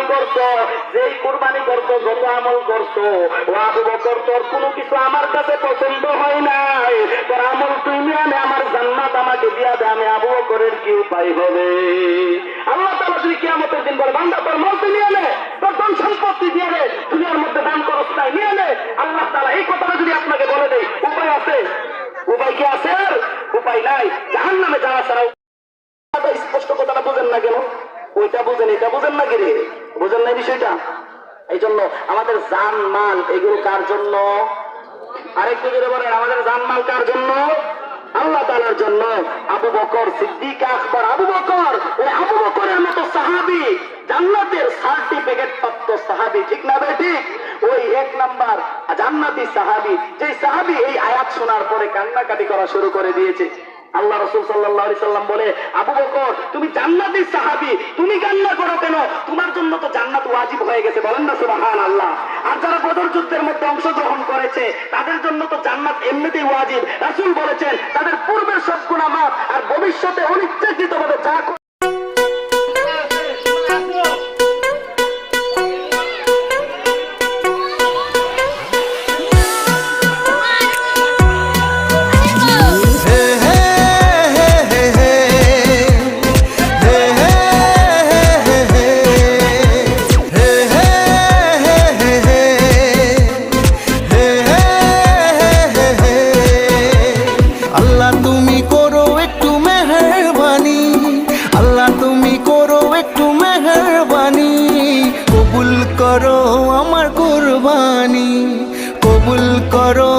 কুরবানি করছো, যেই কুরবানি করছো, যত আমল করছো, ও আবু বকর তোর কোনো কিছু আমার কাছে পছন্দ হয় নাই। তোর আমল তুই নিয়ে আমার জান্নাত আমাকে দিয়া দে, আমি আবু বকরের কি উপায় হবে? আল্লাহ তাআলা যদি কিয়ামতের দিন বলে বান্দা তোর মল তুই নিয়ে নে, তোর ধন সম্পত্তি দিয়ে নে, দুনিয়ার মধ্যে দান করস নাই, নিয়ে নে। আল্লাহ তাআলা এই কথাটা যদি আপনাকে বলে দেয়, উপায় আছে? উপায় কি আছে? উপায় নাই। জাহান্নামে যাওয়া ছাড়া স্পষ্ট কথাটা বুঝেন না কেন? ওইটা বুঝেন, এটা বুঝেন না কি রে? বুঝেন না বিষয়টা? এই জন্য আমাদের জান মাল এগুলো কার জন্য? আরেকটু যদি বলেন, আমাদের জান মাল কার জন্য? আল্লাহ তাআলার জন্য। আবু বকর সিদ্দিক আকবর, আবু বকর, ওই আবু বকরের মতো সাহাবী, জান্নাতের সার্টিফিকেট প্রাপ্ত সাহাবী, ঠিক না ভাই? ঠিক। ওই এক নাম্বার জান্নাতি সাহাবী, যে সাহাবী এই আয়াত শোনার পরে কান্নাকাটি করা শুরু করে দিয়েছে। আল্লাহ রাসূল সাল্লাল্লাহু আলাইহি সাল্লাম বলে, আবু বকর তুমি জান্নাতি সাহাবী, তুমি কান্না করো কেন? তোমার জন্য তো জান্নাত ওয়াজিব হয়ে গেছে, বলেন না সুবহানাল্লাহ। আর যারা বদর যুদ্ধের মধ্যে অংশগ্রহণ করেছে তাদের জন্য তো জান্নাত এমনিতেই ওয়াজিব। রাসূল বলেছেন তাদের পূর্বের সব গুনাহ মাফ, আর ভবিষ্যতে অনিচ্ছাকৃতভাবে যা কবুল করো আমার কুরবানি, কবুল করো